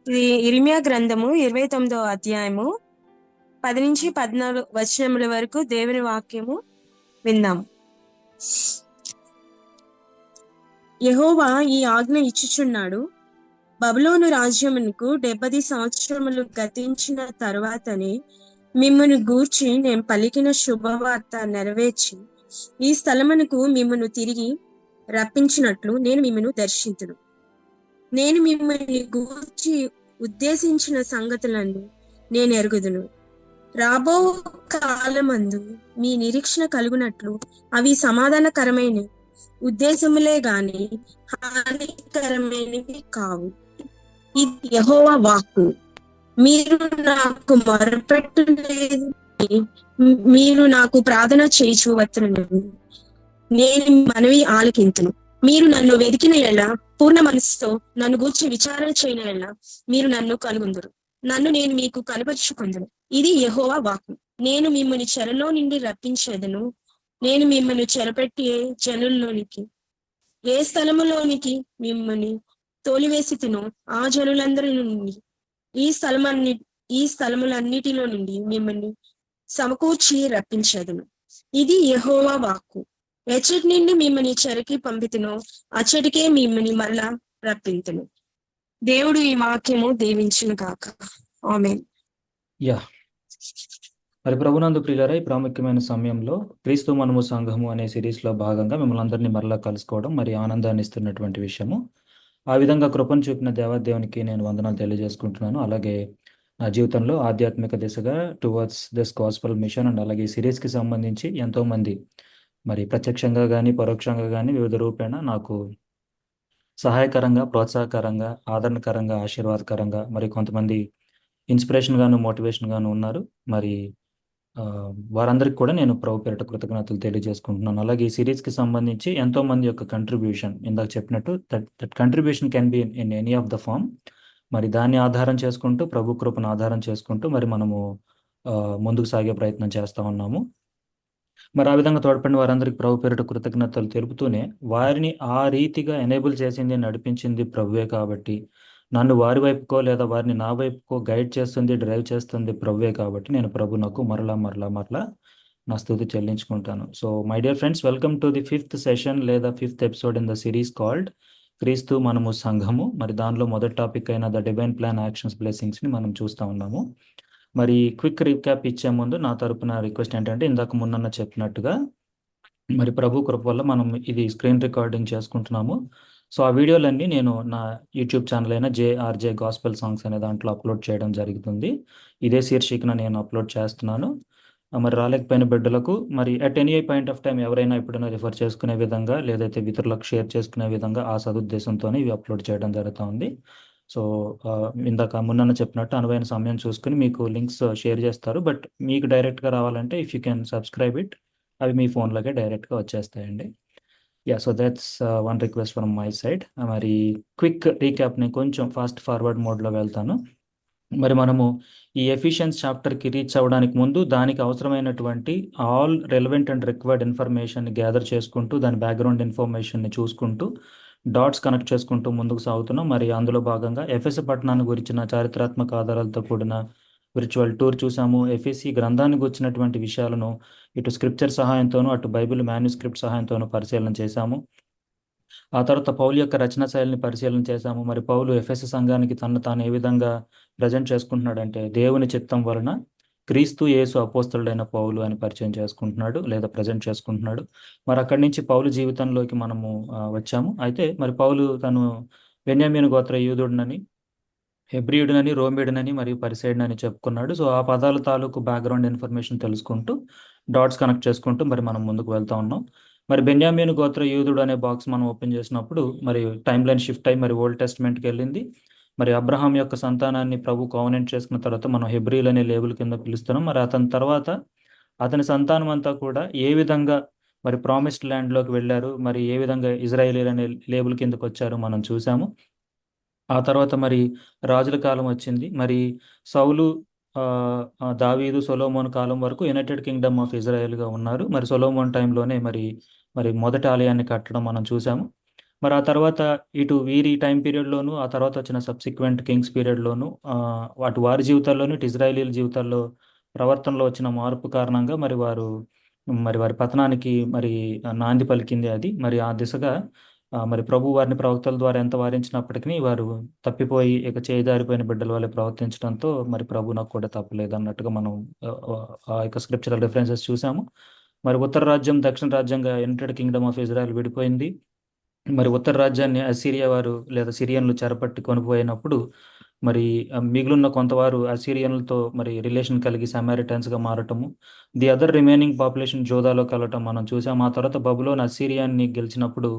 ఇది ఇర్మియా గ్రంథము 29వ అధ్యాయము 10-14 వరకు దేవుని వాక్యము విందాం. యెహోవా ఈ ఆజ్ఞ ఇచ్చుచున్నాడు, బబులోను రాజ్యమునకు 70 సంవత్సరములు గతించిన తరువాతనే మిమ్మును గూర్చి నేను పలికిన శుభవార్త నెరవేర్చి ఈ స్థలమునకు మిమ్మును తిరిగి రప్పించినట్లు నేను మిమ్మును దర్శింతును. నేను మిమ్మల్ని గూర్చి ఉద్దేశించిన సంగతులను నేను ఎరుగుదును. రాబో కాలమందు మీ నిరీక్షణ కలుగునట్లు అవి సమాధానకరమైన ఉద్దేశములే గాని హానికరమైనవి కావు. ఇది యెహోవా వాక్కు. మీరు నాకు మొరపెట్టలేదు, మీరు నాకు ప్రార్థన చేయుచు వచ్చుచున్నారు. నేను మనవి ఆలకింతును. మీరు నన్ను వెదికిన ఎడల, పూర్ణ మనస్సుతో నన్ను గూర్చి విచారణ చేయని ఎడల మీరు నన్ను కనుగొందురు. నన్ను నేను మీకు కనపరుచుకొందును. ఇది యెహోవా వాక్కు. నేను మిమ్మల్ని చెరలో నుండి రప్పించేదను. నేను మిమ్మల్ని చెరపెట్టి జనుల్లోనికి, ఏ స్థలములోనికి మిమ్మల్ని తోలివేసితినో ఆ జనులందరి నుండి, ఈ స్థలములన్నిటిలో నుండి మిమ్మల్ని సమకూర్చి రప్పించేదను. ఇది యెహోవా వాక్కు. ఎచ్చటి నుండి మిమ్మల్ని చెరకి పంపితునో అచ్చటికే మిమ్మల్ని మరలా రప్పింతును. దేవుడు ఈ వాక్యము దీవించును గాక. ఆమేన్. యా మరి ప్రభునందు ప్రియులారా, ఈ ప్రాముఖ్యమైన సమయంలో క్రీస్తు మనము సంఘము అనే సిరీస్లో భాగంగా మిమ్మల్ని అందరినీ మరలా కలుసుకోవడం మరి ఆనందాన్ని ఇస్తున్నటువంటి విషయము. ఆ విధంగా కృపను చూపిన దేవాదేవునికి నేను వందనాలు తెలియజేసుకుంటున్నాను. అలాగే నా జీవితంలో ఆధ్యాత్మిక దిశగా towards this gospel mission and అలాగే ఈ సిరీస్కి సంబంధించి ఎంతోమంది మరి ప్రత్యక్షంగా కానీ పరోక్షంగా కానీ వివిధ రూపేణ నాకు సహాయకరంగా, ప్రోత్సాహకరంగా, ఆదరణకరంగా, ఆశీర్వాదకరంగా మరి కొంతమంది ఇన్స్పిరేషన్ గాను, మోటివేషన్ గాను ఉన్నారు. మరి వారందరికీ కూడా నేను ప్రభు పేరిట కృతజ్ఞతలు తెలియజేసుకుంటున్నాను. అలాగే ఈ సిరీస్కి సంబంధించి ఎంతోమంది యొక్క కంట్రిబ్యూషన్, ఇందాక చెప్పినట్టు that contribution can be in any of the form. మరి దాన్ని ఆధారం చేసుకుంటూ, ప్రభు కృపను ఆధారం చేసుకుంటూ మరి మనము ముందుకు సాగే ప్రయత్నం చేస్తూ ఉన్నాము. మరి ఆ విధంగా తోడ్పడిన వారందరికీ ప్రభు పేరిట కృతజ్ఞతలు తెలుపుతూనే, వారిని ఆ రీతిగా ఎనేబుల్ చేసింది, నడిపించింది ప్రభువే కాబట్టి, నన్ను వారి వైపుకో లేదా వారిని నా వైపుకో గైడ్ చేస్తుంది, డ్రైవ్ చేస్తుంది ప్రభువే కాబట్టి నేను ప్రభునకు మరలా మరలా మరలా నా స్తుతి చెల్లించుకుంటాను. So my dear friends, welcome to the 5th session లేదా 5th episode in the series called క్రీస్తు మనము సంఘము. మరి దానిలో మొదటి టాపిక్ అయిన ద డివైన్ ప్లాన్ యాక్షన్స్ బ్లెస్సింగ్స్ని మనం చూస్తూ ఉన్నాము. మరి క్విక్ రీక్యాప్ ఇచ్చే ముందు నా తరపున రిక్వెస్ట్ ఏంటంటే, ఇందాక ముందన్న చెప్పినట్టుగా మరి ప్రభు కృప వల్ల మనం ఇది స్క్రీన్ రికార్డింగ్ చేసుకుంటున్నాము. సో ఆ వీడియోలన్నీ నేను నా యూట్యూబ్ ఛానల్ అయిన జేఆర్జే గాస్పెల్ సాంగ్స్ అనే దాంట్లో అప్లోడ్ చేయడం జరుగుతుంది. ఇదే శీర్షికన నేను అప్లోడ్ చేస్తున్నాను. మరి రాలేకపోయిన బిడ్డలకు మరి at any point of time ఎవరైనా ఎప్పుడైనా రిఫర్ చేసుకునే విధంగా లేదైతే ఇతరులకు షేర్ చేసుకునే విధంగా ఆ సదుద్దేశంతోనే ఇవి అప్లోడ్ చేయడం జరుగుతూ ఉంది. సో ఇందాక మున్న చెప్పినట్టు అనువైన సమయం చూసుకుని మీకు లింక్స్ షేర్ చేస్తారు. బట్ మీకు డైరెక్ట్గా రావాలంటే if you can subscribe it, అవి మీ ఫోన్లోకే డైరెక్ట్గా వచ్చేస్తాయండి. Yeah, so that's one request from my side. మరి క్విక్ రీక్యాప్ని కొంచెం ఫాస్ట్ ఫార్వర్డ్ మోడ్లో వెళ్తాను. మరి మనము ఈ ఎఫిషియన్స్ చాప్టర్కి రీచ్ అవ్వడానికి ముందు దానికి అవసరమైనటువంటి all relevant and required information gather చేసుకుంటూ, దాని బ్యాక్గ్రౌండ్ ఇన్ఫర్మేషన్ని చూసుకుంటూ, డాట్స్ కనెక్ట్ చేసుకుంటూ ముందుకు సాగుతున్నాం. మరి అందులో భాగంగా ఎఫెస్ పట్టణాన్ని గురించిన చారిత్రాత్మక ఆధారాలతో కూడిన విర్చువల్ టూర్ చూసాము. ఎఫెసి గ్రంథాన్ని గురించినటువంటి విషయాలను ఇటు స్క్రిప్చర్ సహాయంతోనూ అటు బైబిల్ మాన్యుస్క్రిప్ట్ సహాయంతోనూ పరిశీలన చేశాము. ఆ తర్వాత పౌలు యొక్క రచనా శైలిని పరిశీలన చేశాము. మరి పౌలు ఎఫెస్ సంఘానికి తను తాను ఏ విధంగా ప్రజెంట్ చేసుకుంటున్నాడంటే, దేవుని చిత్తం వలన క్రీస్తు యేసు అపోస్తలుడైన పౌలు అని పరిచయం చేసుకుంటున్నాడు లేదా ప్రజెంట్ చేసుకుంటున్నాడు. మరి అక్కడి నుంచి పౌలు జీవితంలోకి మనము వచ్చాము. అయితే మరి పౌలు తను బెన్యామీను గోత్ర యూదుడునని, హెబ్రియుడినని, రోమియుడినని మరియు పరిసైడునని చెప్పుకున్నాడు. సో ఆ పదాల తాలూకు బ్యాక్గ్రౌండ్ ఇన్ఫర్మేషన్ తెలుసుకుంటూ, డాట్స్ కనెక్ట్ చేసుకుంటూ మరి మనం ముందుకు వెళ్తా ఉన్నాం. మరి బెన్యామీను గోత్ర యూదుడు అనే బాక్స్ మనం ఓపెన్ చేసినప్పుడు మరి టైం లైన్ షిఫ్ట్ అయ్యి మరి ఓల్డ్ టెస్ట్మెంట్కి వెళ్ళింది. మరి అబ్రహాం యొక్క సంతానాన్ని ప్రభు కోవనెంట్ చేసుకున్న తర్వాత మనం హెబ్రీల్ అనే లేబుల్ కింద పిలుస్తున్నాం. మరి అతని తర్వాత అతని సంతానం అంతా కూడా ఏ విధంగా మరి ప్రామిస్డ్ ల్యాండ్లోకి వెళ్ళారు, మరి ఏ విధంగా ఇజ్రాయేలీలు అనే లేబుల్ కిందకు వచ్చారు మనం చూసాము. ఆ తర్వాత మరి రాజుల కాలం వచ్చింది. మరి సౌలు, దావీదు, సొలొమోన్ కాలం వరకు యునైటెడ్ కింగ్డమ్ ఆఫ్ ఇజ్రాయెల్గా ఉన్నారు. మరి సొలొమోన్ టైంలోనే మరి మొదటి ఆలయాన్ని కట్టడం మనం చూసాము. మరి ఆ తర్వాత ఇటు వీరి టైం పీరియడ్లోను, ఆ తర్వాత వచ్చిన సబ్సిక్వెంట్ కింగ్స్ పీరియడ్లోను, అటు వారి జీవితాల్లోను ఇటు ఇజ్రాయేలీల జీవితాల్లో ప్రవర్తనలో వచ్చిన మార్పు కారణంగా మరి వారి పతనానికి మరి నాంది పలికింది అది. మరి ఆ దిశగా మరి ప్రభు వారిని ప్రవక్తల ద్వారా ఎంత వారించినప్పటికీ వారు తప్పిపోయి ఇక చేజారిపోయిన బిడ్డల వల్ల ప్రవర్తించడంతో మరి ప్రభు నాకు కూడా తప్పలేదు అన్నట్టుగా మనం ఆ యొక్క స్క్రిప్చరల్ రిఫరెన్సెస్ చూసాము. మరి ఉత్తర రాజ్యం దక్షిణ రాజ్యంగా యునైటెడ్ కింగ్డమ్ ఆఫ్ ఇజ్రాయెల్ విడిపోయింది. మరి ఉత్తర రాజ్యాన్ని అసీరియా వారు లేదా సిరియన్లు చెరపట్టి కొనిపోయినప్పుడు మరి మిగిలిన కొంతవారు అసీరియన్లతో మరి రిలేషన్ కలిగి సమారిటన్స్గా మారటము, ది అదర్ రిమైనింగ్ పాపులేషన్ జోదాలో కలవటం మనం చూసాం. ఆ తర్వాత బబులోన్ అసీరియాన్ని గెలిచినప్పుడు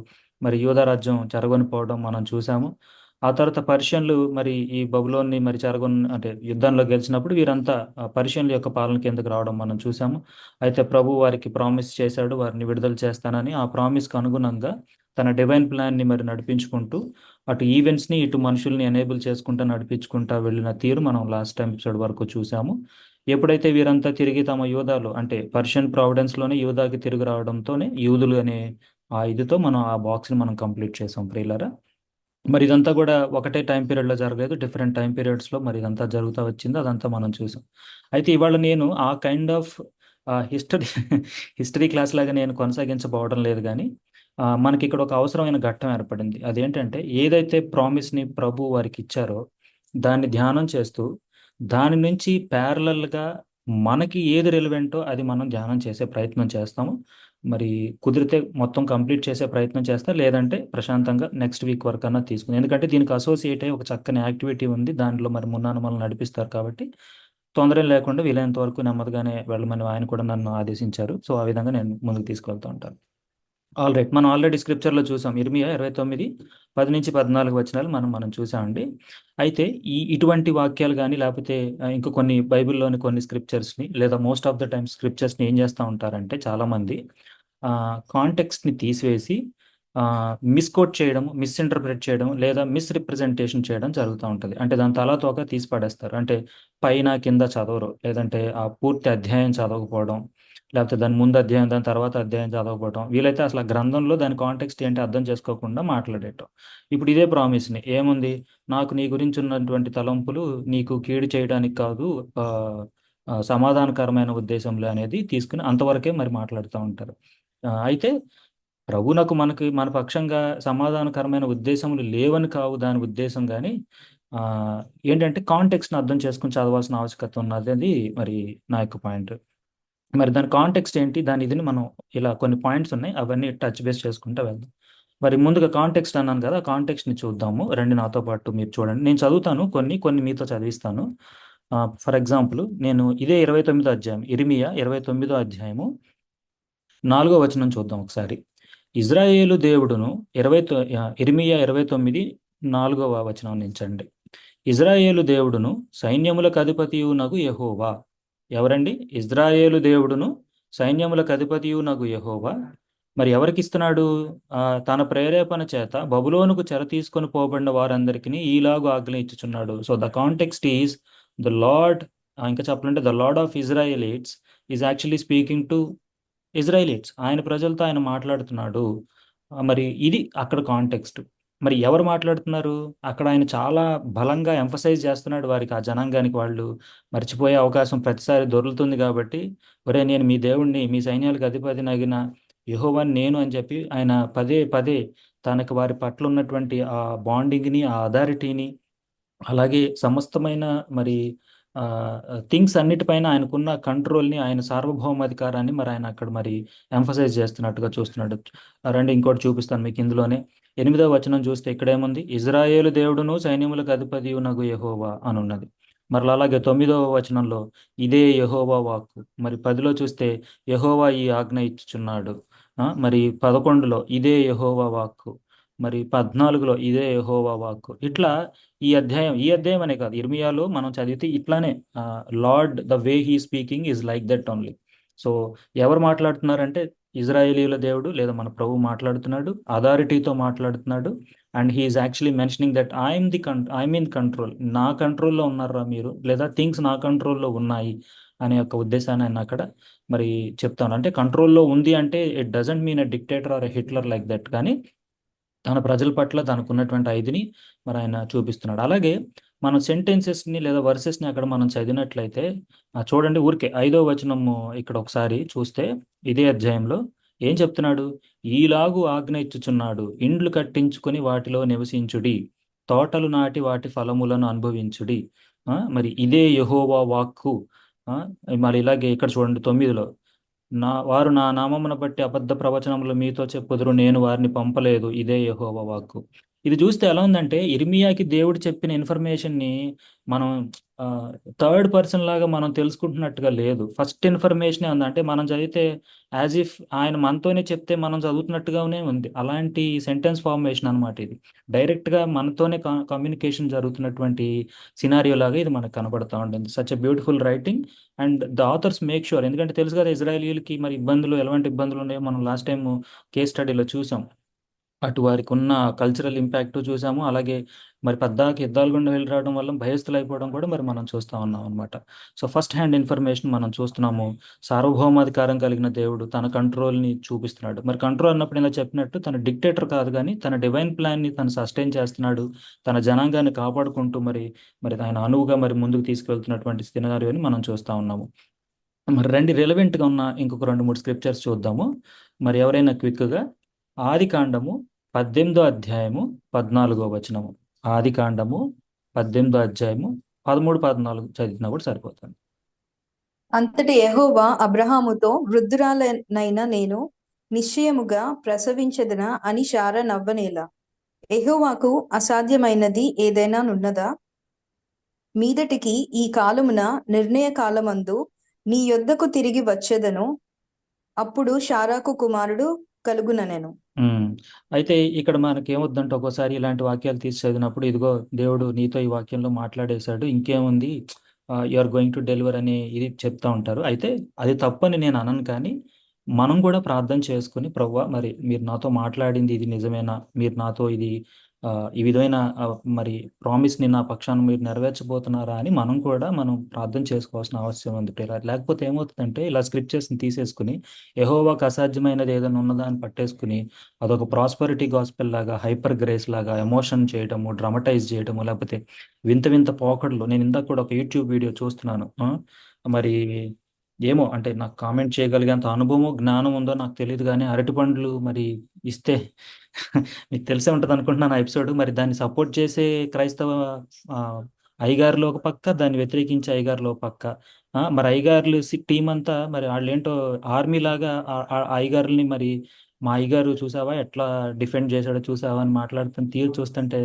మరి యూదా రాజ్యం చెరగొనిపోవడం మనం చూసాము. ఆ తర్వాత పర్షియన్లు మరి ఈ బబులోన్ని మరి అంటే యుద్ధంలో గెలిచినప్పుడు వీరంతా పర్షియన్ల యొక్క పాలన కిందకు రావడం మనం చూసాము. అయితే ప్రభు వారికి ప్రామిస్ చేశాడు వారిని విడుదల చేస్తానని. ఆ ప్రామిస్కి అనుగుణంగా తన డివైన్ ప్లాన్ని మరి నడిపించుకుంటూ అటు ఈవెంట్స్ని ఇటు మనుషుల్ని ఎనేబుల్ చేసుకుంటూ నడిపించుకుంటూ వెళ్ళిన తీరు మనం లాస్ట్ టైం ఎపిసోడ్ వరకు చూసాము. ఎప్పుడైతే వీరంతా తిరిగి తమ యూదాలో అంటే పర్షియన్ ప్రావిడెన్స్లోనే యూదాకి తిరిగి రావడంతోనే యూదులు అనే ఆ ఇదితో మనం ఆ బాక్స్ని మనం కంప్లీట్ చేసాం ప్రియులారా. మరి ఇదంతా కూడా ఒకటే టైం పీరియడ్లో జరగలేదు, డిఫరెంట్ టైం పీరియడ్స్లో మరి ఇదంతా జరుగుతూ వచ్చింది, అదంతా మనం చూసాం. అయితే ఇవాళ నేను ఆ kind of history history class లాగా నేను కొనసాగించబోవడం లేదు, కానీ మనకి ఇక్కడ ఒక అవసరమైన ఘట్టం ఏర్పడింది. అదేంటంటే ఏదైతే ప్రామిస్ని ప్రభు వారికి ఇచ్చారో దాన్ని ధ్యానం చేస్తూ దాని నుంచి ప్యారలల్గా మనకి ఏది రెలవెంటో అది మనం ధ్యానం చేసే ప్రయత్నం చేస్తాము. మరి కుదిరితే మొత్తం కంప్లీట్ చేసే ప్రయత్నం చేస్తా, లేదంటే ప్రశాంతంగా నెక్స్ట్ వీక్ వరకు అన్నా తీసుకుంది. ఎందుకంటే దీనికి అసోసియేట్ అయ్యి ఒక చక్కని యాక్టివిటీ ఉంది, దాంట్లో మరి మున్నాను మనల్ని నడిపిస్తారు కాబట్టి తొందర లేకుండా వీలైనంత వరకు నెమ్మదిగానే వెళ్ళమని ఆయన కూడా నన్ను ఆదేశించారు. సో ఆ విధంగా నేను ముందుకు తీసుకెళ్తూ ఉంటాను. రైట్, మనం ఆల్రెడీ స్క్రిప్చర్లో చూసాం ఇర్మియా 29 10-14 వచనాలు మనం చూసామండి. అయితే ఇటువంటి వాక్యాలు కానీ లేకపోతే ఇంకా కొన్ని బైబిల్లోని కొన్ని స్క్రిప్చర్స్ని లేదా మోస్ట్ ఆఫ్ ద టైమ్ స్క్రిప్చర్స్ని ఏం చేస్తూ ఉంటారంటే చాలామంది కాంటెక్స్ట్ని తీసివేసి మిస్కోట్ చేయడం, మిస్ఇంటర్ప్రిట్ చేయడం లేదా మిస్రిప్రజెంటేషన్ చేయడం జరుగుతూ ఉంటుంది. అంటే దాని తలాతోక తీసి పడేస్తారు. అంటే పైన కింద చదవరు, లేదంటే ఆ పూర్తి అధ్యాయం చదవకపోవడం, లేకపోతే దాని ముందు అధ్యాయం దాని తర్వాత అధ్యాయం చదవకపోవడం, వీలైతే అసలు ఆ గ్రంథంలో దాని కాంటెక్స్ట్ ఏంటి అర్థం చేసుకోకుండా మాట్లాడేయటం. ఇప్పుడు ఇదే ప్రామిస్ని ఏముంది, నాకు నీ గురించి ఉన్నటువంటి తలంపులు నీకు కీడు చేయడానికి కాదు, సమాధానకరమైన ఉద్దేశంలో అనేది తీసుకుని అంతవరకే మరి మాట్లాడుతూ ఉంటారు. అయితే ప్రభునకు మన పక్షంగా సమాధానకరమైన ఉద్దేశములు లేవని కావు దాని ఉద్దేశం, కానీ ఏంటంటే కాంటెక్స్ట్ని అర్థం చేసుకుని చదవాల్సిన ఆవశ్యకత ఉన్నది మరి నా యొక్క పాయింట్. మరి దాని కాంటెక్స్ట్ ఏంటి, దాని ఇదిని మనం ఇలా కొన్ని పాయింట్స్ ఉన్నాయి, అవన్నీ టచ్ బేస్ చేసుకుంటూ వెళ్దాం. మరి ముందుగా కాంటెక్స్ట్ అన్నాను కదా, ఆ కాంటెక్స్ట్ని చూద్దాము. రండి నాతో పాటు మీరు చూడండి. నేను చదువుతాను, కొన్ని మీతో చదివిస్తాను. ఫర్ ఎగ్జాంపుల్ నేను ఇదే 29వ అధ్యాయం ఇర్మియా 29వ అధ్యాయము 4వ వచనం చూద్దాం ఒకసారి. ఇజ్రాయేలు దేవుడును ఇర్మియా 29 4వ వచనం నుంచండి. ఇజ్రాయేలు దేవుడును సైన్యములకు అధిపతియునగు యెహోవా. ఎవరండి? ఇజ్రాయేలు దేవుడును సైన్యములకు అధిపతియునగు యెహోవా మరి ఎవరికి ఇస్తున్నాడు? తన ప్రేరేపణ చేత బబులోనుకు చెర తీసుకొని పోబడిన వారందరికీ ఈలాగు ఆజ్ఞ ఇచ్చుచున్నాడు. So the context is the Lord, ఇంకా చెప్పాలంటే the Lord of Israelites is actually speaking to Israelites. ఆయన ప్రజలతో ఆయన మాట్లాడుతున్నాడు. మరి ఇది అక్కడ కాంటెక్స్ట్. మరి ఎవరు మాట్లాడుతున్నారు అక్కడ? ఆయన చాలా బలంగా ఎంఫసైజ్ చేస్తున్నాడు వారికి, ఆ జనాంగానికి. వాళ్ళు మర్చిపోయే అవకాశం ప్రతిసారి దొరుకుతుంది కాబట్టి, ఒరే నేను మీ దేవుణ్ణి, మీ సైన్యాలకు అధిపతి నగిన యెహోవాని నేను అని చెప్పి ఆయన పదే పదే తనకు వారి పట్ల ఉన్నటువంటి ఆ బాండింగ్ని, ఆ అథారిటీని, అలాగే సమస్తమైన మరి థింగ్స్ అన్నిటిపైన ఆయనకున్న కంట్రోల్ని, ఆయన సార్వభౌమాధికారాన్ని మరి ఆయన అక్కడ మరి ఎంఫసైజ్ చేస్తున్నట్టుగా చూస్తున్నాడు. రండి ఇంకోటి చూపిస్తాను మీకు. ఇందులోనే 8వ వచనం చూస్తే ఇక్కడేముంది? ఇజ్రాయేలు దేవుడును సైన్యములకు అధిపతియునగు యెహోవా అని ఉన్నది. మరలా అలాగే 9వ వచనంలో ఇదే యెహోవా వాక్కు. మరి 10లో చూస్తే యెహోవా ఈ ఆజ్ఞ ఇచ్చుచున్నాడు. మరి 11లో ఇదే యెహోవా వాక్కు. మరి 14లో ఇదే యెహోవా వాక్కు. ఇట్లా ఈ అధ్యాయం అనే కాదు, ఇర్మియాలో మనం చదివితే ఇట్లానే lord the way he speaking is like that only. So ఎవరు మాట్లాడుతున్నారంటే ఇజ్రాయేలీల దేవుడు లేదా మన ప్రభు మాట్లాడుతున్నాడు, అథారిటీతో మాట్లాడుతున్నాడు. And he's actually mentioning that I'm in control. నా కంట్రోల్లో ఉన్నారా మీరు, లేదా థింగ్స్ నా కంట్రోల్లో ఉన్నాయి అనే యొక్క ఉద్దేశాన్ని ఆయన అక్కడ మరి చెప్తాను. అంటే కంట్రోల్లో ఉంది అంటే it doesn't mean a dictator or a Hitler like that, కానీ తన ప్రజల పట్ల తనకున్నటువంటి ఐదుని మరి ఆయన చూపిస్తున్నాడు. అలాగే మనం సెంటెన్సెస్ని లేదా వర్సెస్ని అక్కడ మనం చదివినట్లయితే చూడండి, ఊరికే 5వ వచనము ఇక్కడ ఒకసారి చూస్తే ఇదే అధ్యాయంలో ఏం చెప్తున్నాడు? ఈలాగు ఆజ్ఞ ఇచ్చుచున్నాడు, ఇండ్లు కట్టించుకొని వాటిలో నివసించుడి, తోటలు నాటి వాటి ఫలములను అనుభవించుడి. మరి ఇదే యెహోవా వాక్కు. ఆ, మరి ఇలాగే ఇక్కడ చూడండి 9లో, వారు నా నామమున బట్టి అబద్ధ ప్రవచనములు మీతో చెప్పుదురు, నేను వారిని పంపలేదు, ఇదే యెహోవా వాక్కు. ఇది చూస్తే ఎలా ఉందంటే ఇర్మియాకి దేవుడు చెప్పిన ఇన్ఫర్మేషన్ని మనం థర్డ్ పర్సన్ లాగా మనం తెలుసుకుంటున్నట్టుగా లేదు. ఫస్ట్ ఇన్ఫర్మేషన్ ఉందంటే మనం చదివితే యాజ్ ఇఫ్ ఆయన మనతోనే చెప్తే మనం చదువుతున్నట్టుగానే ఉంది. అలాంటి సెంటెన్స్ ఫార్మేషన్ అనమాట ఇది. డైరెక్ట్గా మనతోనే కమ్యూనికేషన్ జరుగుతున్నటువంటి సినారియో లాగా ఇది మనకు కనబడతా ఉంటుంది. Such a beautiful writing. And the authors make sure, ఎందుకంటే తెలుసు కదా ఇజ్రాయేలీలకి మరి ఇబ్బందులు, ఎలాంటి ఇబ్బందులు ఉన్నాయో మనం లాస్ట్ టైం కేస్ స్టడీలో చూసాం. అటు వారికి ఉన్న కల్చరల్ ఇంపాక్ట్ చూసాము. అలాగే మరి పద్దాకి యుద్ధాలు గుండా వెళ్ళి రావడం వల్ల భయస్థులు అయిపోవడం కూడా మరి మనం చూస్తూ ఉన్నాం అనమాట. సో ఫస్ట్ హ్యాండ్ ఇన్ఫర్మేషన్ మనం చూస్తున్నాము. సార్వభౌమాధికారం కలిగిన దేవుడు తన కంట్రోల్ని చూపిస్తున్నాడు. మరి కంట్రోల్ అన్నప్పుడు ఇలా చెప్పినట్టు తన డిక్టేటర్ కాదు, కానీ తన డివైన్ ప్లాన్ని తను సస్టైన్ చేస్తున్నాడు. తన జనాంగాన్ని కాపాడుకుంటూ మరి మరి ఆయన అనువుగా మరి ముందుకు తీసుకెళ్తున్నటువంటి సినారియోని మనం చూస్తూ ఉన్నాము. మరి రెండు రిలవెంట్గా ఉన్న ఇంకొక 2-3 స్క్రిప్చర్స్ చూద్దాము. మరి ఎవరైనా క్విక్గా ఆది కాండము 18వ అధ్యాయము 14వ వచనము. ఆది కాండము 18వ అధ్యాయము 13, 14 చదివినా కూడా సరిపోతుంది. అంతటి యెహోవా అబ్రహాముతో, వృద్ధురాలనైన నేను నిశ్చయముగా ప్రసవించదనా అని శారా నవ్వనేలా. యెహోవాకు అసాధ్యమైనది ఏదైనా నున్నదా? మీదటికి ఈ కాలమున నిర్ణయ కాలమందు నీ యొద్దకు తిరిగి వచ్చేదను, అప్పుడు శారాకు కుమారుడు కలుగుననెను. అయితే ఇక్కడ మనకి ఏమొద్దంటే ఒక్కోసారి ఇలాంటి వాక్యాలు తీసి చదివినప్పుడు ఇదిగో దేవుడు నీతో ఈ వాక్యంలో మాట్లాడేశాడు, ఇంకేముంది, you are going to deliver అని ఇది చెప్తా ఉంటారు. అయితే అది తప్పని నేను అనను, కానీ మనం కూడా ప్రార్థన చేసుకుని ప్రభువా మరి మీరు నాతో మాట్లాడింది ఇది నిజమేనా, మీరు నాతో ఇది ఈ విధమైన మరి ప్రామిస్ని నా పక్షాన మీరు నెరవేర్చబోతున్నారా అని మనం కూడా ప్రార్థన చేసుకోవాల్సిన అవసరం ఉంది ప్రియులారా. లేకపోతే ఏమవుతుందంటే ఇలా స్క్రిప్చర్స్ని తీసేసుకుని యెహోవాకు అసాధ్యమైనది ఏదైనా ఉన్నదా అని పట్టేసుకుని అదొక ప్రాస్పరిటీ గాస్పెల్ లాగా, హైపర్ గ్రేస్ లాగా ఎమోషన్ చేయడము, డ్రామటైజ్ చేయడము, లేకపోతే వింత వింత పోకడలు. నేను ఇందాక కూడా ఒక యూట్యూబ్ వీడియో చూస్తున్నాను. మరి ఏమో అంటే నాకు కామెంట్ చేయగలిగేంత అనుభవము, జ్ఞానం ఉందో నాకు తెలియదు, కానీ అరటిపండ్లు మరి ఇస్తే మీకు తెలిసే ఉంటుంది అనుకుంటున్నాను ఆ ఎపిసోడ్. మరి దాన్ని సపోర్ట్ చేసే క్రైస్తవ అయ్యగారులు ఒక పక్క, దాన్ని వ్యతిరేకించే అయ్యగారులు ఒక పక్క. మరి అయ్యగారులు టీం అంతా మరి వాళ్ళు ఏంటో ఆర్మీ లాగా అయ్యగారుల్ని మరి మా అయ్యగారు చూసావా ఎట్లా డిఫెండ్ చేశాడో చూసావా అని మాట్లాడుతున్న తీరు చూస్తుంటే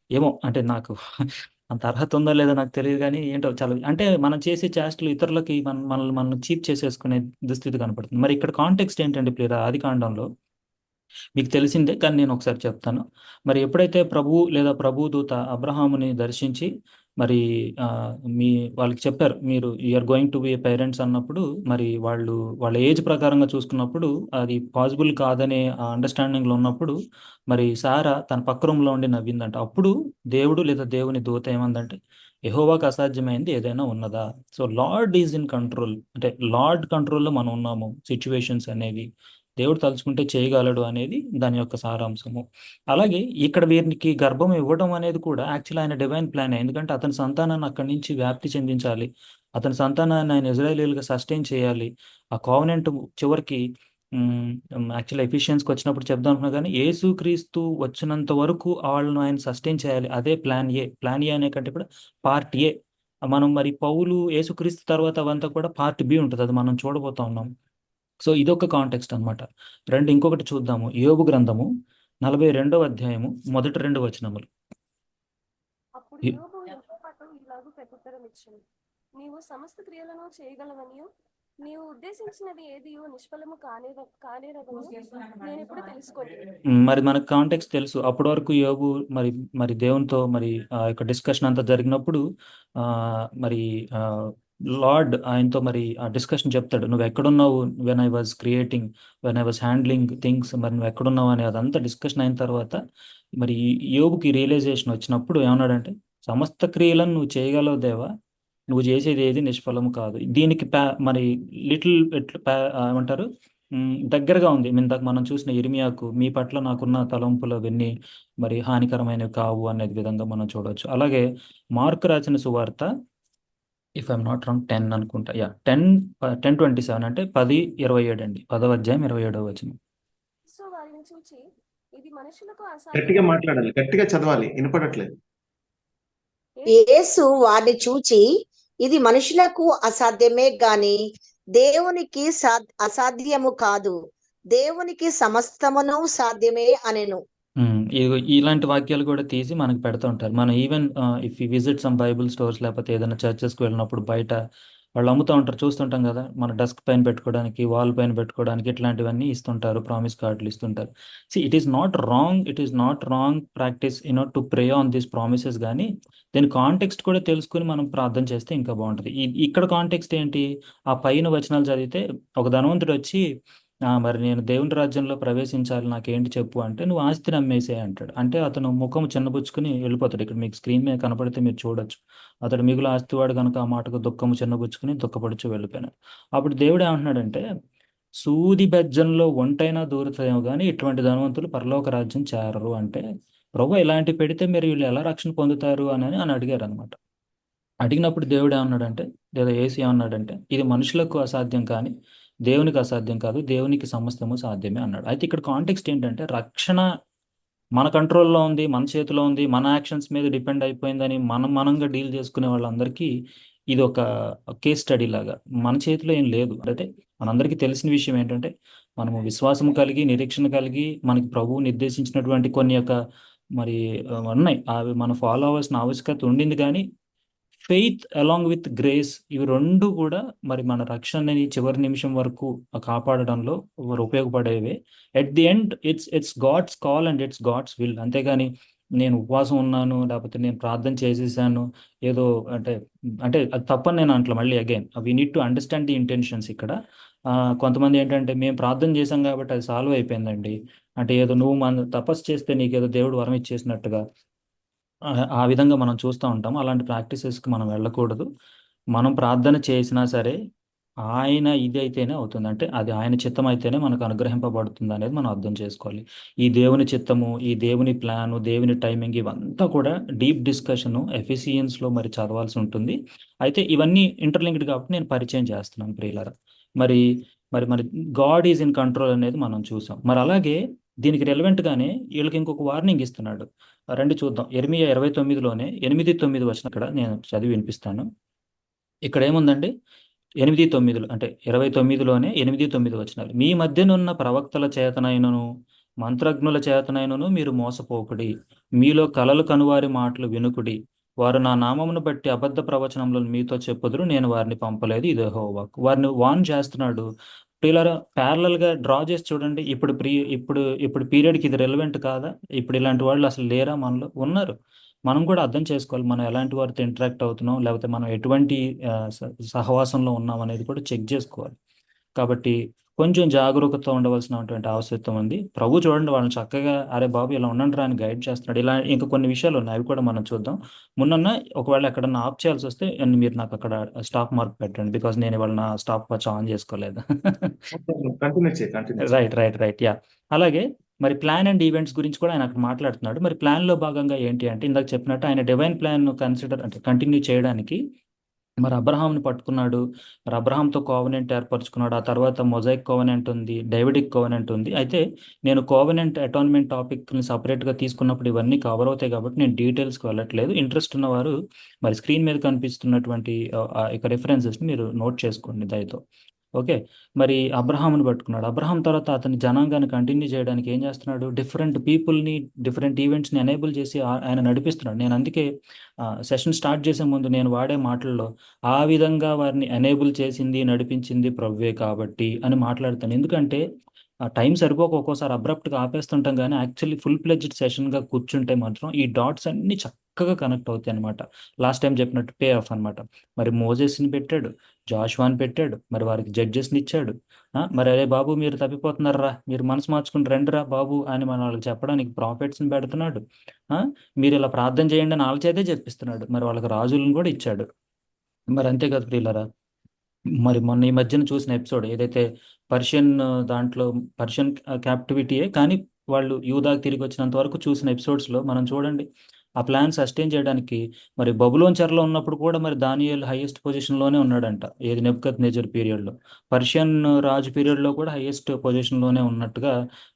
ఏమో అంటే నాకు అంత అర్హత ఉందో లేదో నాకు తెలియదు, కానీ ఏంటో చాలా అంటే మనం చేసే చేష్టలు ఇతరులకి మనల్ని చీప్ చేసేసుకునే దుస్థితి కనపడుతుంది. మరి ఇక్కడ కాంటెక్స్ట్ ఏంటంటే ఇప్పుడు ఆది కాండంలో మీకు తెలిసిందే, కానీ నేను ఒకసారి చెప్తాను. మరి ఎప్పుడైతే ప్రభువు లేదా ప్రభు దూత అబ్రహాముని దర్శించి మరి వాళ్ళకి చెప్పారు, మీరు you are going to be a parents అన్నప్పుడు, మరి వాళ్ళ ఏజ్ ప్రకారంగా చూసుకున్నప్పుడు అది పాసిబుల్ కాదనే అండర్స్టాండింగ్లో ఉన్నప్పుడు మరి సారా తన పక్క రూమ్లో ఉండి నవ్విందంట. అప్పుడు దేవుడు లేదా దేవుని దూత ఏమందంటే, యెహోవాకు అసాధ్యమైంది ఏదైనా ఉన్నదా? So lord is in control, అంటే లార్డ్ కంట్రోల్లో మనం ఉన్నాము. సిచ్యువేషన్స్ అనేవి దేవుడు తలుచుకుంటే చేయగలడు అనేది దాని యొక్క సారాంశము. అలాగే ఇక్కడ వీరికి గర్భం ఇవ్వడం అనేది కూడా యాక్చువల్ ఆయన డివైన్ ప్లాన్. ఎందుకంటే అతని సంతానాన్ని అక్కడి నుంచి వ్యాప్తి చెందించాలి, అతని సంతానాన్ని ఆయన ఇజ్రాయేలీలుగా సస్టైన్ చేయాలి. ఆ కోవెనెంట్ చివరికి యాక్చువల్ ఎఫిషియన్స్కి వచ్చినప్పుడు చెప్దాం అనుకున్నా, కానీ యేసుక్రీస్తు వచ్చినంత వరకు వాళ్ళను ఆయన సస్టైన్ చేయాలి. అదే ప్లాన్ ఏ. ప్లాన్ ఏ అనే కంటే కూడా పార్ట్ ఏ. మనం మరి పౌలు యేసుక్రీస్తు తర్వాత అవంతా కూడా పార్ట్ బి ఉంటుంది, అది మనం చూడబోతా ఉన్నాం. సో ఇదొక కాంటెక్స్ట్ అనమాట. ఇంకొకటి చూద్దాము. యోబు గ్రంథము 42వ అధ్యాయము మొదటి 2 వచనములు. అప్పుడు యోబు యెహోవాతో ఇలాగు ప్రత్యుత్తరమిచ్చెను, నీవు సమస్త క్రియలను చేయగలవనియు, నీవు ఉద్దేశించినది ఏదియో నిష్ఫలము కానేరగను నేను ఎప్పుడు తెలుసుకుంటాను. మరి మనకు కాంటెక్స్ట్ తెలుసు. అప్పటి వరకు యోబు మరి దేవునితో మరి ఆ యొక్క డిస్కషన్ అంతా జరిగినప్పుడు మరి లార్డ్ ఆయనతో మరి ఆ డిస్కషన్ చెప్తాడు, నువ్వు ఎక్కడున్నావు when I was creating, when I was handling things, మరి నువ్వు ఎక్కడున్నావు అని అదంతా డిస్కషన్ అయిన తర్వాత మరి యోబుకి రియలైజేషన్ వచ్చినప్పుడు ఏమన్నాడంటే, సమస్త క్రియలను నువ్వు చేయగలవు దేవా, నువ్వు చేసేది ఏది నిష్ఫలం కాదు. దీనికి మరి లిటిల్ ఏమంటారు, దగ్గరగా ఉంది. ఇందాక మనం చూసిన ఇర్మియాకు మీ పట్ల నాకున్న తలంపులు అవన్నీ మరి హానికరమైనవి కావు అనేది విధంగా మనం చూడవచ్చు. అలాగే మార్కు రాసిన సువార్త, ఇఫ్ ఐఎమ్ నాట్ రాంగ్ 10 అనుకుంటా, 10:27 అంటే 10:27 అండి. 10వ అధ్యాయం 27వ వచనం. సో వారిని చూచి ఇది మనుషులకు గట్టిగా అసాధ్యం, మాట్లాడాలి, గట్టిగా చదవాలి, వినపడట్లేదు. యేసు వారిని చూచి ఇది మనుషులకు అసాధ్యమే గాని దేవునికి అసాధ్యము కాదు, దేవునికి సమస్తమును సాధ్యమే అనెను. ఇలాంటి వాక్యాలు కూడా తీసి మనకు పెడుతూ ఉంటారు. మనం even if you visit some Bible stores లేకపోతే ఏదైనా చర్చెస్కి వెళ్ళినప్పుడు బయట వాళ్ళు అమ్ముతూ ఉంటారు, చూస్తుంటాం కదా. మన డెస్క్ పైన పెట్టుకోవడానికి, వాల్ పైన పెట్టుకోవడానికి ఇట్లాంటివన్నీ ఇస్తుంటారు, ప్రామిస్ కార్డులు ఇస్తుంటారు. It is not wrong practice to pray on these promises. కానీ దీని కాంటెక్స్ట్ కూడా తెలుసుకుని మనం ప్రార్థన చేస్తే ఇంకా బాగుంటుంది. ఇక్కడ కాంటెక్స్ట్ ఏంటి? ఆ పైన వచనాలు చదివితే ఒక ధనవంతుడు వచ్చి మరి నేను దేవుని రాజ్యంలో ప్రవేశించాలి, నాకేంటి చెప్పు అంటే, నువ్వు ఆస్తిని అమ్మేసే అంటాడు. అంటే అతను ముఖం చిన్నబుచ్చుకుని వెళ్ళిపోతాడు. ఇక్కడ మీకు స్క్రీన్ మీద కనపడితే మీరు చూడొచ్చు. అతడు మిగులు ఆస్తివాడు కనుక ఆ మాటకు దుఃఖము చిన్నబుచ్చుకుని దుఃఖపడుచు వెళ్ళిపోయినాడు. అప్పుడు దేవుడు ఏమంటున్నాడంటే, సూది బెజ్జంలో ఒంటైనా దూరుతాయేమో కానీ ఇటువంటి ధనవంతులు పరలోక రాజ్యం చేరరు అంటే, ప్రభు ఇలాంటి పెడితే మీరు వీళ్ళు ఎలా రక్షణ పొందుతారు అని అడిగారు అనమాట. అడిగినప్పుడు దేవుడు ఏమన్నాడంటే, లేదా యేసు ఏమన్నాడంటే, ఇది మనుషులకు అసాధ్యం కానీ దేవునికి అసాధ్యం కాదు, దేవునికి సమస్తము సాధ్యమే అన్నాడు. అయితే ఇక్కడ కాంటెక్స్ట్ ఏంటంటే, రక్షణ మన కంట్రోల్లో ఉంది, మన చేతిలో ఉంది, మన యాక్షన్స్ మీద డిపెండ్ అయిపోయిందని మనంగా డీల్ చేసుకునే వాళ్ళందరికీ ఇది ఒక కేస్ స్టడీ లాగా. మన చేతిలో ఏం లేదు. అంటే మనందరికీ తెలిసిన విషయం ఏంటంటే, మనము విశ్వాసం కలిగి, నిరీక్షణ కలిగి, మనకి ప్రభువు నిర్దేశించినటువంటి కొన్ని యొక్క మరి ఉన్నాయి, అవి మనం ఫాలో అవ్వాల్సిన ఆవశ్యకత ఉండింది. కానీ ఫెయిత్ అలాంగ్ విత్ గ్రేస్, ఇవి రెండు కూడా మరి మన రక్షణని చివరి నిమిషం వరకు కాపాడడంలో ఉపయోగపడేవే. At the end it's God's call and it's God's will. అంతేగాని నేను ఉపవాసం ఉన్నాను, లేకపోతే నేను ప్రార్థన చేసేసాను ఏదో అంటే అంటే అది తప్పని నేను అంటలే. మళ్ళీ again we need to understand the intentions ఇక్కడ. కొంతమంది ఏంటంటే, మేము ప్రార్థన చేసాం కాబట్టి అది సాల్వ్ అయిపోయిందండి అంటే, ఏదో నువ్వు మన తపస్సు చేస్తే నీకేదో దేవుడు వరం ఇచ్చేసినట్టుగా ఆ విధంగా మనం చూస్తూ ఉంటాం. అలాంటి ప్రాక్టీసెస్కి మనం వెళ్ళకూడదు. మనం ప్రార్థన చేసినా సరే ఆయన ఇది అయితేనే అవుతుంది. అంటే అది ఆయన చిత్తం అయితేనే మనకు అనుగ్రహింపబడుతుంది అనేది మనం అర్థం చేసుకోవాలి. ఈ దేవుని చిత్తము, ఈ దేవుని ప్లాను, దేవుని టైమింగ్, ఇవంతా కూడా డీప్ డిస్కషను ఎఫిసియన్స్లో మరి చదవాల్సి ఉంటుంది. అయితే ఇవన్నీ ఇంటర్లింక్డ్ కాబట్టి నేను పరిచయం చేస్తున్నాను ప్రియులారా. మరి మరి మరి గాడ్ ఈజ్ ఇన్ కంట్రోల్ అనేది మనం చూసాం. మరి అలాగే దీనికి రెలవెంట్గానే వీళ్ళకి ఇంకొక వార్నింగ్ ఇస్తున్నాడు. రండి చూద్దాం. ఇర్మియా 29లోనే 8-9 వచనం ఇక్కడ నేను చదివి వినిపిస్తాను. ఇక్కడ ఏముందండి? 8-9 అంటే 29లోనే 8-9 వచనాలు. మీ మధ్యనున్న ప్రవక్తల చేతనైనను మంత్రజ్ఞుల చేతనైనను మీరు మోసపోకుడి, మీలో కలలు కనువారి మాటలు వినుకుడి, వారు నా నామమును బట్టి అబద్ధ ప్రవచనములను మీతో చెప్పుదురు, నేను వారిని పంపలేదు, ఇదే యెహోవా. వారిని వార్న్ చేస్తున్నాడు. పిల్లరా ప్యారలల్గా డ్రా చేసి చూడండి. ఇప్పుడు పీరియడ్కి ఇది రెలవెంట్ కాదా? ఇప్పుడు ఇలాంటి వాళ్ళు అసలు లేరా? మనలో ఉన్నారు. మనం కూడా అర్థం చేసుకోవాలి, మనం ఎలాంటి వారితో ఇంటరాక్ట్ అవుతున్నాం, లేకపోతే మనం ఎటువంటి సహవాసంలో ఉన్నాం అనేది కూడా చెక్ చేసుకోవాలి. కాబట్టి కొంచెం జాగరూకత ఉండవలసినటువంటి అవసరం ఉంది. ప్రభు చూడండి, వాళ్ళని చక్కగా అరే బాబు ఇలా ఉండండి అని గైడ్ చేస్తున్నాడు. ఇలా ఇంకా కొన్ని విషయాలు ఉన్నాయి, అవి కూడా మనం చూద్దాం. మొన్న ఒకవేళ ఎక్కడన్నా ఆఫ్ చేయాల్సి వస్తే మీరు నాకు అక్కడ స్టాప్ మార్క్ పెట్టండి, బికాస్ నేను ఇవాళ నా స్టాప్ వాచ్ ఆన్ చేసుకోలేదు. Right yeah. అలాగే మరి ప్లాన్ అండ్ ఈవెంట్స్ గురించి కూడా ఆయన అక్కడ మాట్లాడుతున్నాడు. మరి ప్లాన్లో భాగంగా ఏంటి అంటే, ఇందాక చెప్పినట్టు ఆయన డివైన్ ప్లాన్ కంటిన్యూ చేయడానికి మరి అబ్రహాంని పట్టుకున్నాడు. మరి అబ్రహాంతో కోవెనెంట్ ఏర్పరచుకున్నాడు. ఆ తర్వాత మొజాయిక్ కోవెనెంట్ ఉంది, డేవిడిక్ కోవెనెంట్ ఉంది. అయితే నేను కోవెనెంట్ అటాన్మెంట్ టాపిక్ని సపరేట్గా తీసుకున్నప్పుడు ఇవన్నీ కవర్ అవుతాయి కాబట్టి నేను డీటెయిల్స్కి వెళ్ళట్లేదు. ఇంట్రెస్ట్ ఉన్నవారు మరి స్క్రీన్ మీద కనిపిస్తున్నటువంటి ఇక రెఫరెన్సెస్ని మీరు నోట్ చేసుకోండి దయతో. ఓకే. మరి అబ్రహాంని పట్టుకున్నాడు. అబ్రహాం తర్వాత అతని జనాంగాన్ని కంటిన్యూ చేయడానికి ఏం చేస్తున్నాడు? డిఫరెంట్ పీపుల్ని, డిఫరెంట్ ఈవెంట్స్ని ఎనేబుల్ చేసి ఆయన నడిపిస్తున్నాడు. నేను అందుకే సెషన్ స్టార్ట్ చేసే ముందు నేను వాడే మాటల్లో ఆ విధంగా వారిని ఎనేబుల్ చేసింది, నడిపించింది ప్రభువే కాబట్టి అని మాట్లాడతాను. ఎందుకంటే ఆ టైం సరిపోక ఒక్కోసారి అబ్రప్ట్గా ఆపేస్తుంటాం, కానీ యాక్చువల్లీ ఫుల్ ప్లెడ్జ్డ్ సెషన్గా కూర్చుంటే మాత్రం ఈ డాట్స్ అన్ని చక్కగా కనెక్ట్ అవుతాయి అనమాట. లాస్ట్ టైం చెప్పినట్టు పే ఆఫ్ అనమాట. మరి మోజెస్ని పెట్టాడు, జాషువాని పెట్టాడు, మరి వారికి జడ్జెస్ని ఇచ్చాడు. మరి అరే బాబు మీరు తప్పిపోతున్నారా, మీరు మనసు మార్చుకుని రండిరా బాబు అని మన వాళ్ళకి చెప్పడానికి ప్రాఫిట్స్ని పెడుతున్నాడు. మీరు ఇలా ప్రార్థన చేయండి అని వాళ్ళ చేతే చెప్పిస్తున్నాడు. మరి వాళ్ళకి రాజులను కూడా ఇచ్చాడు. మరి అంతే కదా ప్రియులరా. మరి మొన్న ఈ మధ్యన చూసిన ఎపిసోడ్ ఏదైతే పర్షియన్ దాంట్లో పర్షియన్ క్యాప్టివిటీయే, కానీ వాళ్ళు యూదాకి తిరిగి వచ్చినంత వరకు చూసిన ఎపిసోడ్స్లో మనం చూడండి, ఆ ప్లాన్ సస్టైన్ చేయడానికి మరి బబులోన్ చెరలో ఉన్నప్పుడు కూడా మరి దానియేల్ హైయెస్ట్ పొజిషన్లోనే ఉన్నాడంట. ఏది నెబుకద్నెజర్ పీరియడ్లో, పర్షియన్ రాజు పీరియడ్లో కూడా హైయెస్ట్ పొజిషన్లోనే ఉన్నట్టుగా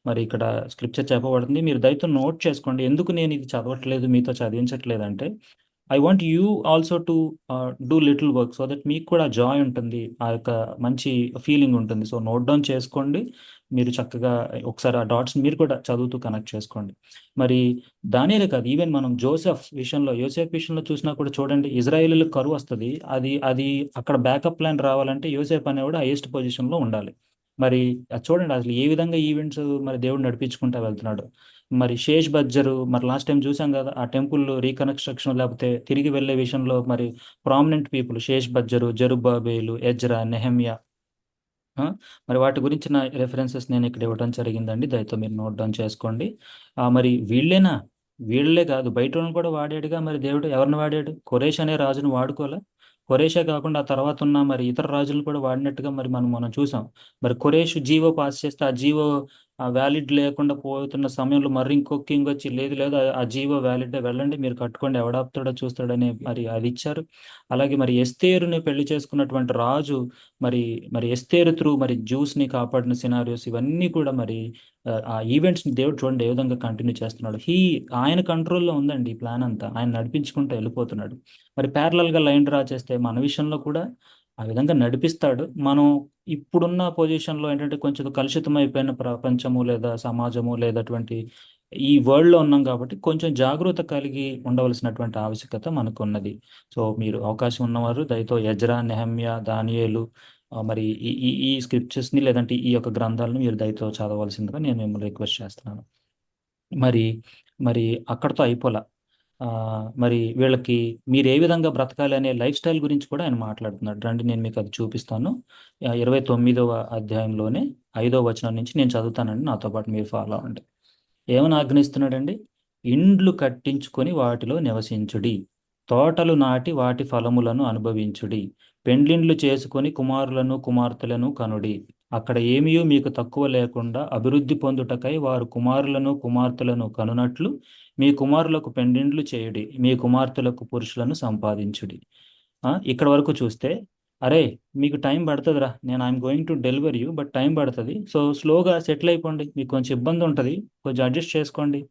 మరి ఇక్కడ స్క్రిప్చర్ చెప్పబడుతుంది. మీరు దయతో నోట్ చేసుకోండి. ఎందుకు నేను ఇది చదవట్లేదు, మీతో చదివించట్లేదు అంటే, I want you also to do little work so that మీకు కూడా జాయ్ ఉంటుంది, ఆ యొక్క మంచి ఫీలింగ్ ఉంటుంది. సో నోట్ డౌన్ చేసుకోండి. మీరు చక్కగా ఒకసారి ఆ డాట్స్ మీరు కూడా చదువుతూ కనెక్ట్ చేసుకోండి. మరి దానియలే కాదు, ఈవెన్ మనం యోసేఫ్ విషయంలో చూసినా కూడా చూడండి, ఇజ్రాయేలీలకు కరువు వస్తుంది. అది అది అక్కడ బ్యాకప్ ప్లాన్ రావాలంటే యోసేఫ్ అనేవాడు హైయెస్ట్ పొజిషన్లో ఉండాలి. మరి అది చూడండి అసలు ఏ విధంగా ఈవెంట్స్ మరి దేవుడు నడిపించుకుంటా వెళ్తున్నాడు. మరి శేష్ బజ్జరు మరి లాస్ట్ టైం చూసాం కదా, ఆ టెంపుల్ రీకన్స్ట్రక్షన్ లేకపోతే తిరిగి వెళ్ళే విషయంలో మరి ప్రామినెంట్ పీపుల్ శేష్ బజ్జరు, జెరుబ్బాబేలు, ఎజ్రా, నెహమ్యా, మరి వాటి గురించిన రెఫరెన్సెస్ నేను ఇక్కడ ఇవ్వడం జరిగిందండి. దయతో మీరు నోట్ డౌన్ చేసుకోండి. మరి వీళ్ళే కాదు, బయట వాళ్ళని కూడా వాడాడుగా. మరి దేవుడు ఎవరిని వాడాడు? కొరేష్ అనే రాజును వాడుకోలే? కొరేషే కాకుండా ఆ తర్వాత ఉన్న మరి ఇతర రాజులను కూడా వాడినట్టుగా మరి మనం చూసాం. మరి కొరేష్ జీవో పాస్ చేస్తే ఆ జీవో వ్యాలిడ్ లేకుండా పోతున్న సమయంలో మరి ఇంకొక కింగ్ వచ్చి లేదు ఆ జీవో వ్యాలిడ్, వెళ్ళండి మీరు కట్టుకోండి, ఎవడాపుతాడో చూస్తాడని మరి అది ఇచ్చారు. అలాగే మరి ఎస్తేరుని పెళ్లి చేసుకున్నటువంటి రాజు మరి ఎస్తేరు త్రూ మరి జ్యూస్ని కాపాడిన సినారియోస్ ఇవన్నీ కూడా మరి ఆ ఈవెంట్స్ని దేవుడు చూడండి ఏ విధంగా కంటిన్యూ చేస్తున్నాడు. ఆయన కంట్రోల్లో ఉందండి ఈ ప్లాన్ అంతా, ఆయన నడిపించుకుంటూ వెళ్ళిపోతున్నాడు. మరి ప్యారలల్గా లైన్ డ్రా చేస్తే మన విషయంలో కూడా ఆ విధంగా నడిపిస్తాడు. మనం ఇప్పుడున్న పొజిషన్లో ఏంటంటే కొంచెం కలుషితం అయిపోయిన ప్రపంచము లేదా సమాజము లేదటువంటి ఈ వరల్డ్లో ఉన్నాం కాబట్టి కొంచెం జాగ్రత్త కలిగి ఉండవలసినటువంటి ఆవశ్యకత మనకు ఉన్నది. సో మీరు అవకాశం ఉన్నవారు దయతో ఎజ్రా, నెహమ్యా, దానియేలు మరి ఈ ఈ ఈ స్క్రిప్చర్స్ని లేదంటే ఈ యొక్క గ్రంథాలను మీరు దయతో చదవలసిందిగా నేను మిమ్మల్ని రిక్వెస్ట్ చేస్తున్నాను. మరి అక్కడతో అయిపోలా. మరి వీళ్ళకి మీరు ఏ విధంగా బ్రతకాలి అనే లైఫ్ స్టైల్ గురించి కూడా ఆయన మాట్లాడుతున్నాడు. రండి నేను మీకు అది చూపిస్తాను. 29వ అధ్యాయంలోనే 5వ వచనం నుంచి నేను చదువుతానండి, నాతో పాటు మీరు ఫాలో అవ్వండి. ఏమని ఆజ్ఞిస్తున్నాడండి? ఇండ్లు కట్టించుకొని వాటిలో నివసించుడి, తోటలు నాటి వాటి ఫలములను అనుభవించుడి, పెండ్లిండ్లు చేసుకొని కుమారులను కుమార్తెలను కనుడి. అక్కడ ఏమీ మీకు తక్కువ లేకుండా అభివృద్ధి పొందుటకై వారు కుమారులను కుమార్తెలను కనునట్లు మీ కుమారులకు పెండిండ్లు చేయుడి, మీ కుమార్తెలకు పురుషులను సంపాదించుడి. ఇక్కడ వరకు చూస్తే, అరే మీకు టైం పడుతుందిరా, నేను I'm going to deliver you, but time పడుతుంది, సో స్లోగా సెటిల్ అయిపోండి, మీకు కొంచెం ఇబ్బంది ఉంటుంది, కొంచెం అడ్జస్ట్ చేసుకోండి.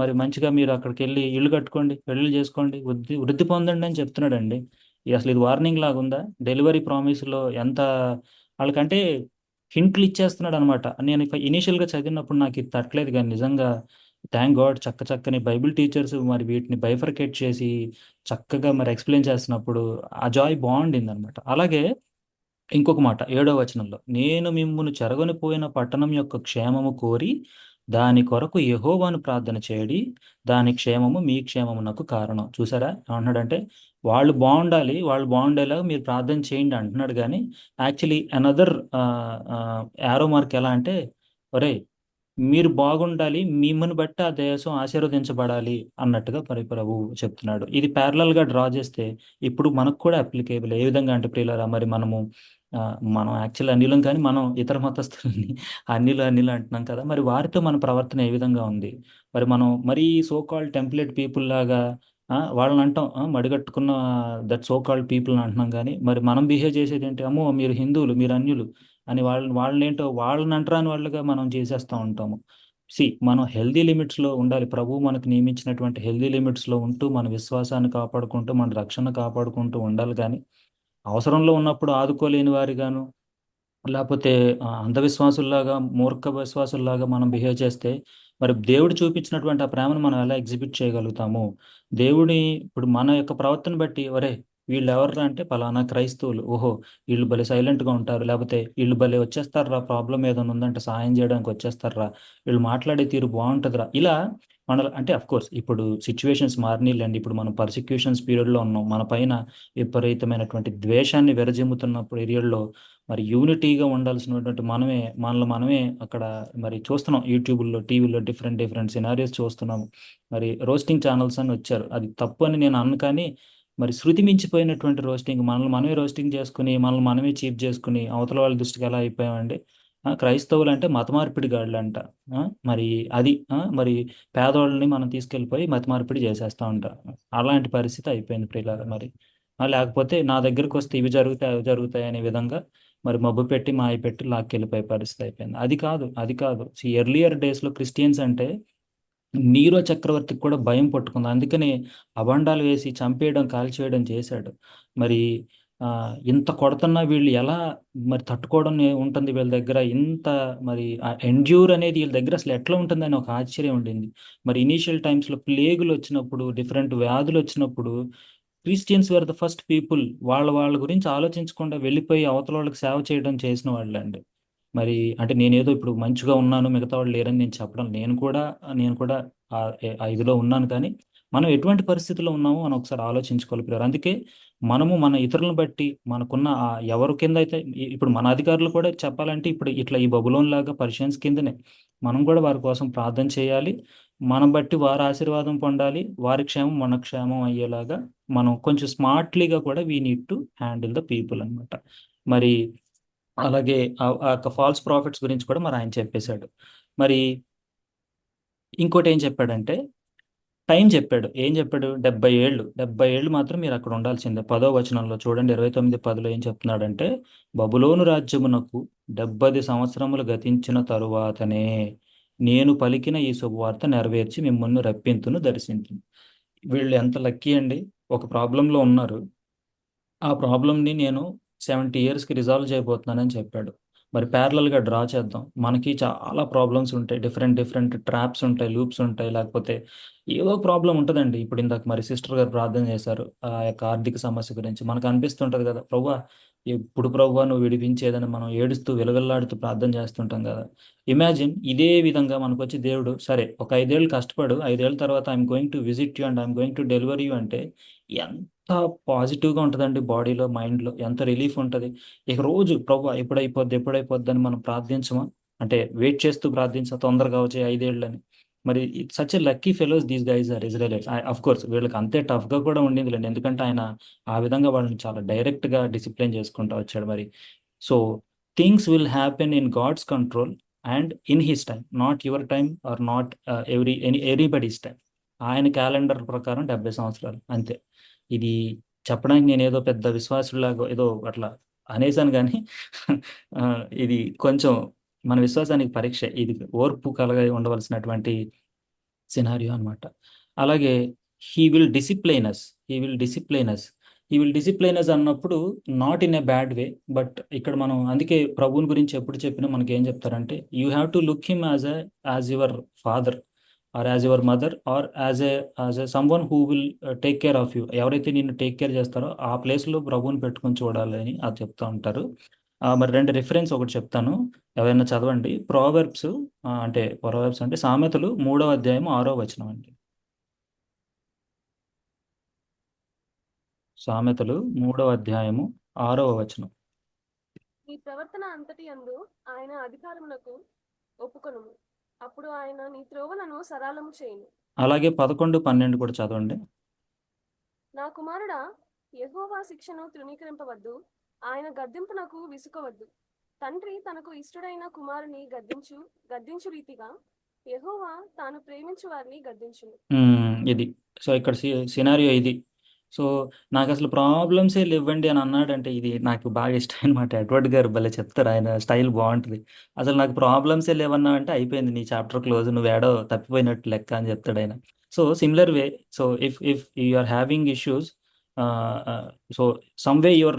మరి మంచిగా మీరు అక్కడికి వెళ్ళి ఇల్లు కట్టుకోండి, పెళ్ళిళ్ళు చేసుకోండి, వృద్ధి పొందండి అని చెప్తున్నాడండి. అసలు ఇది వార్నింగ్ లాగా ఉందా? డెలివరీ ప్రామిస్లో ఎంత వాళ్ళకంటే హింట్లు ఇచ్చేస్తున్నాడు అనమాట. నేను ఇనీషియల్గా చదివినప్పుడు నాకు ఇది తట్టలేదు, కానీ నిజంగా థ్యాంక్ గాడ్ చక్కని బైబిల్ టీచర్స్ మరి వీటిని బైఫర్కేట్ చేసి చక్కగా మరి ఎక్స్ప్లెయిన్ చేస్తున్నప్పుడు ఆ జాయ్ బాగుండింది అనమాట. అలాగే ఇంకొక మాట 7వ వచనంలో, నేను మిమ్మును చెరగని పోయిన పట్టణం యొక్క క్షేమము కోరి దాని కొరకు యెహోవాను ప్రార్థన చేయడి, దాని క్షేమము మీ క్షేమమునకు కారణం. చూసారా ఏమంటున్నాడంటే, వాళ్ళు బాగుండేలాగా మీరు ప్రార్థన చేయండి అంటున్నాడు. కానీ యాక్చువల్లీ అనదర్ యారో మార్క్ ఎలా అంటే, ఒరే మీరు బాగుండాలి, మిమ్మల్ని బట్టి ఆ దేశం ఆశీర్వదించబడాలి అన్నట్టుగా ప్రభు చెప్తున్నాడు. ఇది ప్యారలల్గా డ్రా చేస్తే ఇప్పుడు మనకు కూడా అప్లికేబుల్. ఏ విధంగా అంటే ప్రియులారా, మరి మనం యాక్చువల్ అన్యులం, కానీ మనం ఇతర మతస్థులని అన్యులు అంటున్నాం కదా, మరి వారితో మన ప్రవర్తన ఏ విధంగా ఉంది? మనం మరీ సో కాల్డ్ టెంప్లెట్ పీపుల్ లాగా వాళ్ళని అంటాం, మడిగట్టుకున్న దట్ సో కాల్డ్ పీపుల్ అంటున్నాం, కానీ మరి మనం బిహేవ్ చేసేది ఏంటి? అమ్మో మీరు హిందువులు, మీరు అన్యులు అని వాళ్ళేంటో వాళ్ళని అంటరాని వాళ్ళుగా మనం చేసేస్తూ ఉంటాము. మనం హెల్దీ లిమిట్స్లో ఉండాలి. ప్రభువు మనకు నియమించినటువంటి హెల్దీ లిమిట్స్లో ఉంటూ మన విశ్వాసాన్ని కాపాడుకుంటూ మన రక్షణ కాపాడుకుంటూ ఉండాలి. కానీ అవసరంలో ఉన్నప్పుడు ఆదుకోలేని వారిగాను లేకపోతే అంధవిశ్వాసుల్లాగా మూర్ఖ విశ్వాసుల్లాగా మనం బిహేవ్ చేస్తే మరి దేవుడు చూపించినటువంటి ఆ ప్రేమను మనం ఎలా ఎగ్జిబిట్ చేయగలుగుతాము? దేవుడి ఇప్పుడు మన యొక్క ప్రవర్తన బట్టి, ఒరే వీళ్ళు ఎవర్రా అంటే పలానా క్రైస్తవులు, ఓహో వీళ్ళు భలే సైలెంట్గా ఉంటారు, లేకపోతే వీళ్ళు భలే వచ్చేస్తారా, ప్రాబ్లం ఏదైనా ఉందంటే సాయం చేయడానికి వచ్చేస్తారా, వీళ్ళు మాట్లాడే తీరు బాగుంటుందిరా, ఇలా అంటే కోర్స్ ఇప్పుడు సిచ్యువేషన్స్ మారినాయిలేండి. ఇప్పుడు మనం పర్సిక్యూషన్స్ పీరియడ్లో ఉన్నాం. మన పైన విపరీతమైనటువంటి ద్వేషాన్ని వెరజిమ్ముతున్న పీరియడ్లో మరి యూనిటీగా ఉండాల్సినటువంటి మనమే అక్కడ మరి చూస్తున్నాం. యూట్యూబ్లో, టీవీలో డిఫరెంట్ సినారియోస్ చూస్తున్నాము. మరి రోస్టింగ్ ఛానల్స్ అని వచ్చారు. అది తప్పు అని నేను అన్ను, కానీ మరి శృతి మించిపోయినటువంటి రోస్టింగ్, మనల్ని మనమే రోస్టింగ్ చేసుకుని మనల్ని మనమే చీప్ చేసుకుని అవతల వాళ్ళ దృష్టికి ఎలా అయిపోయామండి? క్రైస్తవులు అంటే మత మార్పిడి గాళ్ళంట. మరి అది మరి పేదవాళ్ళని మనం తీసుకెళ్ళిపోయి మత మార్పిడి చేసేస్తూ ఉంటాం. అలాంటి పరిస్థితి అయిపోయింది ప్రియులారా. మరి లేకపోతే నా దగ్గరికి వస్తే ఇవి జరుగుతాయి అవి జరుగుతాయి అనే విధంగా మరి మబ్బు పెట్టి మాయ పెట్టి లాక్కెళ్ళిపోయే పరిస్థితి అయిపోయింది. అది కాదు, అది కాదు. ఎర్లియర్ డేస్లో క్రిస్టియన్స్ అంటే నీరో చక్రవర్తికి కూడా భయం పట్టుకుంది. అందుకని అబండాలు వేసి చంపేయడం కాల్చేయడం చేశాడు. మరి ఇంత కొడుతున్నా వీళ్ళు ఎలా మరి తట్టుకోవడం ఉంటుంది వీళ్ళ దగ్గర? ఇంత మరి ఎండ్యూర్ అనేది వీళ్ళ దగ్గర అసలు ఎట్లా ఉంటుందని ఒక ఆశ్చర్యం ఉండింది. మరి ఇనీషియల్ టైమ్స్లో ప్లేగులు వచ్చినప్పుడు, డిఫరెంట్ వ్యాధులు వచ్చినప్పుడు Christians were the first people వాళ్ళ గురించి ఆలోచించకుండా వెళ్ళిపోయి అవతల వాళ్ళకి సేవ చేయడం చేసిన వాళ్ళండి. మరి అంటే నేనేదో ఇప్పుడు మంచిగా ఉన్నాను మిగతా వాళ్ళు లేరని నేను చెప్పడం, నేను కూడా ఆ ఇదిలో ఉన్నాను. కానీ మనం ఎటువంటి పరిస్థితుల్లో ఉన్నామో మనం ఒకసారి ఆలోచించుకోవాలి ప్రియులారా. అందుకే మనము మన ఇతరులను బట్టి మనకున్న ఎవరి కింద అయితే ఇప్పుడు మన అధికారులు కూడా చెప్పాలంటే ఇప్పుడు ఇట్లా ఈ బబులోన్ లాగా పర్షియన్స్ కిందనే మనం కూడా వారి కోసం ప్రార్థన చేయాలి. మనం బట్టి వారి ఆశీర్వాదం పొందాలి. వారి క్షేమం మన క్షేమం అయ్యేలాగా మనం కొంచెం స్మార్ట్లీగా కూడా we need to handle the people అనమాట. మరి అలాగే ఆ ఫాల్స్ ప్రాఫిట్స్ గురించి కూడా మరి ఆయన చెప్పేశాడు. మరి ఇంకోటి ఏం చెప్పాడంటే టైం చెప్పాడు. ఏం చెప్పాడు? 70 ఏళ్ళు మాత్రం మీరు అక్కడ ఉండాల్సిందే. 10వ వచనంలో చూడండి, 29:10 ఏం చెప్తున్నాడంటే, బబులోను రాజ్యమునకు 70 సంవత్సరములు గతించిన తరువాతనే నేను పలికిన ఈ శుభవార్త నెరవేర్చి మిమ్మల్ని రప్పింతును దర్శించును. వీళ్ళు ఎంత లక్కీ అండి. ఒక ప్రాబ్లంలో ఉన్నారు. ఆ ప్రాబ్లంని నేను 70 ఇయర్స్కి రిజాల్వ్ చేయబోతున్నానని చెప్పాడు. మరి ప్యారలల్గా డ్రా చేద్దాం. మనకి చాలా ప్రాబ్లమ్స్ ఉంటాయి. డిఫరెంట్ ట్రాప్స్ ఉంటాయి, లూప్స్ ఉంటాయి, లేకపోతే ఏదో ప్రాబ్లం ఉంటుందండి. ఇప్పుడు ఇందాక మరి సిస్టర్ గారు ప్రార్థన చేశారు ఆ యొక్క ఆర్థిక సమస్య గురించి. మనకు అనిపిస్తుంటుంది కదా, ప్రభువా ఎప్పుడు ప్రభువా నువ్వు విడిపించేదని మనం ఏడుస్తూ విలవిల్లాడుతూ ప్రార్థన చేస్తుంటాం కదా. ఇమాజిన్ ఇదే విధంగా మనకు వచ్చి దేవుడు సరే ఒక 5 ఏళ్ళు కష్టపడు, 5 ఏళ్ళ తర్వాత I'm going to visit you and I'm going to deliver you అంటే ఎంత పాజిటివ్గా ఉంటుందండి. బాడీలో మైండ్లో ఎంత రిలీఫ్ ఉంటుంది. ఇక రోజు ప్రభువా ఎప్పుడైపోద్ది అని మనం ప్రార్థించమా? అంటే వెయిట్ చేస్తూ ప్రార్థించా తొందరగా వచ్చే 5 ఏళ్ళని. మరి such a lucky fellows these guys are Israelites. Of course వీళ్ళకి అంతే టఫ్గా కూడా ఉండిందిలేండి. ఎందుకంటే ఆయన ఆ విధంగా వాళ్ళని చాలా డైరెక్ట్గా డిసిప్లిన్ చేసుకుంటూ వచ్చాడు. మరి so things will happen in God's control and in his time, not your time or not anybody's time. ఆయన క్యాలెండర్ ప్రకారం 70 సంవత్సరాలు అంతే. ఇది చెప్పడానికి నేను ఏదో పెద్ద విశ్వాసులాగా ఏదో అట్లా అనేసాను కానీ ఇది కొంచెం మన విశ్వాసానికి పరీక్ష. ఇది ఓర్పు కలగా ఉండవలసినటువంటి సినారియో అనమాట. అలాగే హీ విల్ డిసిప్లైన్ అస్ అన్నప్పుడు not in a bad way. But ఇక్కడ మనం అందుకే ప్రభువుని గురించి ఎప్పుడు చెప్పినా మనకి ఏం చెప్తారంటే you have to look him as your father or as your mother or as a someone who will take care of you. ఎవరైతే నిన్ను టేక్ కేర్ చేస్తారో ఆ ప్లేస్లో ప్రభువుని పెట్టుకొని చూడాలి అని అది చెప్తూ ఉంటారు. మరి 2 రిఫరెన్స్ ఒకటి చెప్తాను, ఎవరైనా చదవండి. ప్రోవర్బ్స్ అంటే సామెతలు 3వ అధ్యాయం 6వ వచనం అండి. సామెతలు 3వ అధ్యాయము 6వ వచనం. నీ ప్రవర్తన అంతటి యందు ఆయన అధికారమునకు ఒప్పుకొనుము, అప్పుడు ఆయన నీ త్రోవలను సరళము చేయును. అలాగే 11, 12 కూడా చదవండి. నా కుమారుడా, యెహోవా శిక్షను తృణీకరింపవద్దు, ఆయన గద్దింపునకు విసుకవద్దు. తండ్రి తనకు ఇష్టడైన కుమారుని గద్దించు రీతిగా యెహోవా తాను ప్రేమించు వారిని గద్దించును. ఇది సో ఇక్కడ సినారియో ఇది. సో నాకు అసలు ప్రాబ్లమ్సే లేవండి అని అన్నాడంటే ఇది నాకు బాగా ఇష్టం అనమాట. ఎడ్వర్డ్ గారు భలే చెప్తారు, ఆయన స్టైల్ బాగుంటుంది. అసలు నాకు ప్రాబ్లమ్సే లేవన్నా అంటే అయిపోయింది నీ చాప్టర్ క్లోజ్, నువ్వు ఏడో తప్పిపోయినట్టు లెక్క అని చెప్తాడు ఆయన. So similar way, so if you are having issues, so some way your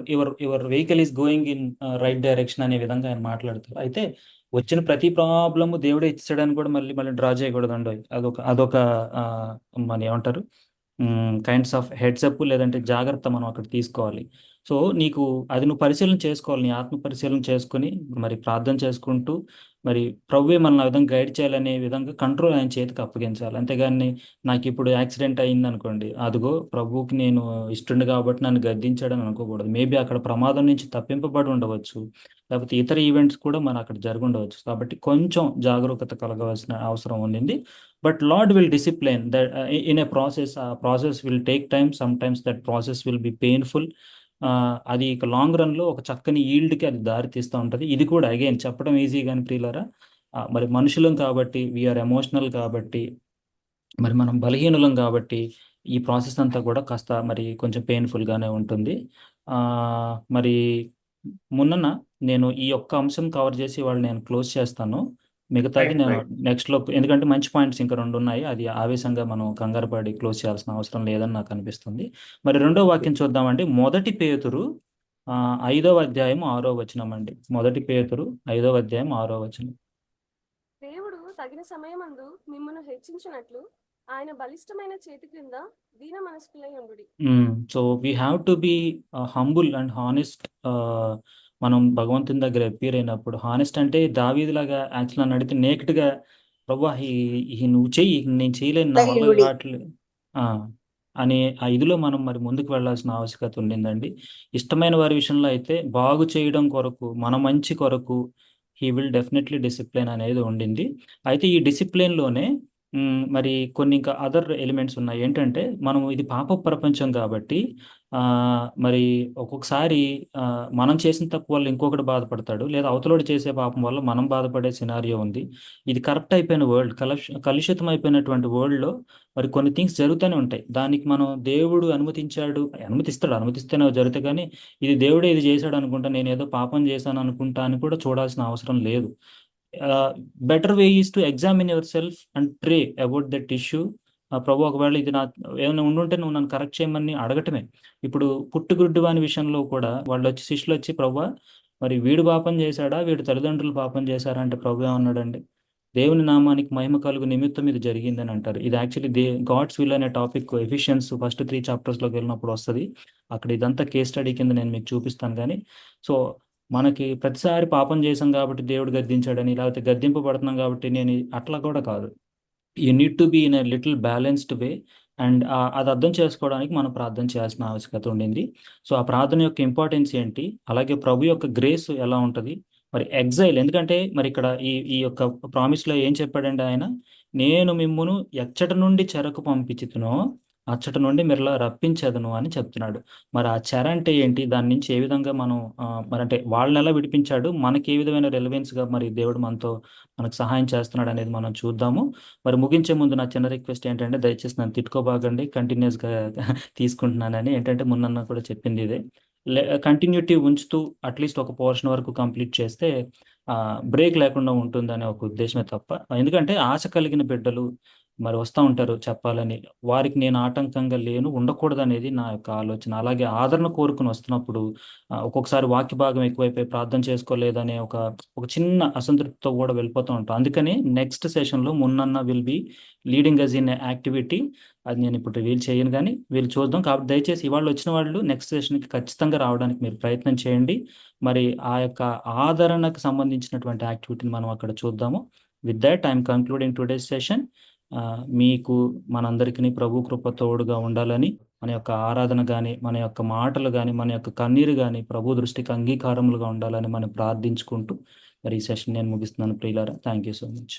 vehicle is going in right direction అనే విధంగా ఆయన మాట్లాడతారు. అయితే వచ్చిన ప్రతి ప్రాబ్లము దేవుడే ఇచ్చాడని కూడా మళ్ళీ డ్రా చేయకూడదండి. అదొక మన ఏమంటారు కైండ్స్ ఆఫ్ హెడ్సప్, లేదంటే జాగ్రత్త మనం అక్కడ తీసుకోవాలి. సో నీకు అది నువ్వు పరిశీలన చేసుకోవాలి, నీ ఆత్మ పరిశీలన చేసుకుని మరి ప్రార్థన చేసుకుంటూ మరి ప్రభువే మనల్ని ఆ విధంగా గైడ్ చేయాలనే విధంగా కంట్రోల్ ఆయన చేతికి అప్పగించాలి. అంతేగాని నాకు ఇప్పుడు యాక్సిడెంట్ అయింది అనుకోండి, అదిగో ప్రభువుకి నేను ఇష్టండు కాబట్టి నన్ను గద్దించాడని అనుకోకూడదు. మేబీ అక్కడ ప్రమాదం నుంచి తప్పింపబడి ఉండవచ్చు, లేకపోతే ఇతర ఈవెంట్స్ కూడా మన అక్కడ జరిగి ఉండవచ్చు. కాబట్టి కొంచెం జాగరూకత కలగవలసిన అవసరం ఉండింది. But Lord will discipline that in a process. ఆ process will take time, sometimes that process will be painful. అది ఇక లాంగ్ రన్లో ఒక చక్కని ఈల్డ్కి అది దారి తీస్తూ ఉంటుంది. ఇది కూడా అగైన్ చెప్పడం ఈజీ కానీ ప్రియులారా, మరి మనుషులం కాబట్టి, వీఆర్ ఎమోషనల్ కాబట్టి, మరి మనం బలహీనులం కాబట్టి ఈ ప్రాసెస్ అంతా కూడా కాస్త మరి కొంచెం పెయిన్ఫుల్గానే ఉంటుంది. మరి మొన్న నేను ఈ ఒక్క అంశం కవర్ చేసి వాళ్ళు నేను క్లోజ్ చేస్తాను. మిగతాది రైట్ నేను రైట్ నెక్స్ట్లో, ఎందుకంటే మంచి పాయింట్స్ ఇంకా 2 ఉన్నాయి. అది ఆవేశంగా మనం కంగారు పడి క్లోజ్ చేయాల్సిన అవసరం లేదని నాకు అనిపిస్తుంది. మరి రెండో వాక్యం చూద్దామండి. 1 పేతురు 5వ అధ్యాయం 6వ వచనం అండి. 1 పేతురు 5వ అధ్యాయం 6వ వచనం. దేవుడు తగిన సమయమందు మిమ్మును హెచ్చించినట్లు ఆయన బలిష్టమైన చేతి క్రింద దీన మనస్కులై ఉండుడి. So we have to be humble and honest. మనం భగవంతుని దగ్గర అపీర్ అయినప్పుడు హానెస్ట్ అంటే దావీదులాగా యాక్చువల్ అని అడిగితే నేకెడ్గా ప్రభా ఈ నువ్వు చెయ్యి, నేను చేయలేను, నా వల్ల దైవుడి కావట్లేదు అనే ఆ ఇదిలో మనం మరి ముందుకు వెళ్ళాల్సిన ఆవశ్యకత ఉండిందండి. ఇష్టమైన వారి విషయంలో అయితే బాగు చేయడం కొరకు, మన మంచి కొరకు హీ విల్ డెఫినెట్లీ డిసిప్లిన్ అనేది ఉండింది. అయితే ఈ డిసిప్లిన్లోనే మరి కొన్ని ఇంకా అదర్ ఎలిమెంట్స్ ఉన్నాయి. ఏంటంటే మనం ఇది పాప ప్రపంచం కాబట్టి మరి ఒక్కొక్కసారి మనం చేసిన తప్పు వల్ల ఇంకొకటి బాధపడతాడు, లేదా అవతలోడు చేసే పాపం వల్ల మనం బాధపడే సినారియో ఉంది. ఇది కరప్ట్ అయిపోయిన వరల్డ్, కలుషితం అయిపోయినటువంటి వరల్డ్లో మరి కొన్ని థింగ్స్ జరుగుతూనే ఉంటాయి. దానికి మనం దేవుడు అనుమతిస్తేనే జరుగుతాయి. కానీ ఇది దేవుడే ఇది చేశాడు అనుకుంటా, నేను ఏదో పాపం చేశాను అనుకుంటా అని కూడా చూడాల్సిన అవసరం లేదు. Better way is to examine yourself and pray about that issue. ప్రభు ఒకవేళ ఇది ఏమైనా ఉండుంటే నువ్వు నన్ను కరెక్ట్ చేయమని అడగటమే. ఇప్పుడు పుట్టుగుడ్డు వాని విషయంలో కూడా వాళ్ళు వచ్చి శిష్యులు వచ్చి ప్రభు మరి వీడు పాపం చేశాడా, వీడు తల్లిదండ్రులు పాపం చేశారా అంటే ప్రభు ఏమన్నాడండి, దేవుని నామానికి మహిమ కలుగు నిమిత్తం ఇది జరిగిందని అంటారు. ఇది యాక్చువల్లీ గాడ్స్ విల్ అనే టాపిక్ ఎఫిషియన్స్ ఫస్ట్ 3 చాప్టర్స్లోకి వెళ్ళినప్పుడు వస్తుంది. అక్కడ ఇదంతా కేస్ స్టడీ కింద నేను మీకు చూపిస్తాను. కానీ సో మనకి ప్రతిసారి పాపం చేసాం కాబట్టి దేవుడు గద్దించాడని, లేకపోతే గద్దింపబడుతున్నాం కాబట్టి నేను అట్లా కూడా కాదు. You need to be in a little balanced way. And అది అర్థం చేసుకోవడానికి మనం ప్రార్థన చేయాల్సిన ఆవశ్యకత ఉండింది. సో ఆ ప్రార్థన యొక్క ఇంపార్టెన్స్ ఏంటి, అలాగే ప్రభు యొక్క గ్రేస్ ఎలా ఉంటుంది, మరి ఎగ్జైల్. ఎందుకంటే మరి ఇక్కడ ఈ యొక్క ప్రామిస్లో ఏం చెప్పాడంటే ఆయన, నేను మిమ్మును ఎచ్చట నుండి చెరకు పంపించుతునో అచ్చట నుండి మిరలా రప్పించదును అని చెప్తున్నాడు. మరి ఆ చెర అంటే ఏంటి, దాని నుంచి ఏ విధంగా మనం మరి అంటే వాళ్ళని ఎలా విడిపించాడు, మనకి ఏ విధమైన రెలవెన్స్గా మరి దేవుడు మనకు సహాయం చేస్తున్నాడు అనేది మనం చూద్దాము. మరి ముగించే ముందు నా చిన్న రిక్వెస్ట్ ఏంటంటే, దయచేసి నన్ను తిట్టుకోబాగండి, కంటిన్యూస్గా తీసుకుంటున్నానని. ఏంటంటే మొన్న కూడా చెప్పింది ఇదే, కంటిన్యూటీ ఉంచుతూ అట్లీస్ట్ ఒక పోర్షన్ వరకు కంప్లీట్ చేస్తే బ్రేక్ లేకుండా ఉంటుందనే ఒక ఉద్దేశమే తప్ప, ఎందుకంటే ఆశ కలిగిన బిడ్డలు మరి వస్తూ ఉంటారు చెప్పాలని, వారికి నేను ఆటంకంగా లేను, ఉండకూడదు అనేది నా యొక్క ఆలోచన. అలాగే ఆదరణ కోరుకుని వస్తున్నప్పుడు ఒక్కొక్కసారి వాక్య భాగం ఎక్కువైపోయి ప్రార్థన చేసుకోలేదనే ఒక చిన్న అసంతృప్తితో కూడా వెళ్ళిపోతూ ఉంటాం. అందుకని నెక్స్ట్ సెషన్లో మున్నన్న will be leading us in activity. అది నేను ఇప్పుడు రివీల్ చేయను, కానీ వీళ్ళు చూద్దాం. కాబట్టి దయచేసి ఇవాళ వచ్చిన వాళ్ళు నెక్స్ట్ సెషన్కి ఖచ్చితంగా రావడానికి మీరు ప్రయత్నం చేయండి. మరి ఆ యొక్క ఆదరణకు సంబంధించినటువంటి యాక్టివిటీని మనం అక్కడ చూద్దాము. With that I'm concluding today's session. మీకు మనందరికీ ప్రభు కృప తోడుగా ఉండాలని, మన యొక్క ఆరాధన కానీ, మన యొక్క మాటలు కానీ, మన యొక్క కన్నీరు కానీ ప్రభు దృష్టికి అంగీకారములుగా ఉండాలని మనం ప్రార్థించుకుంటూ మరి ఈ సెషన్ నేను ముగిస్తున్నాను ప్రియులారా. Thank you so much.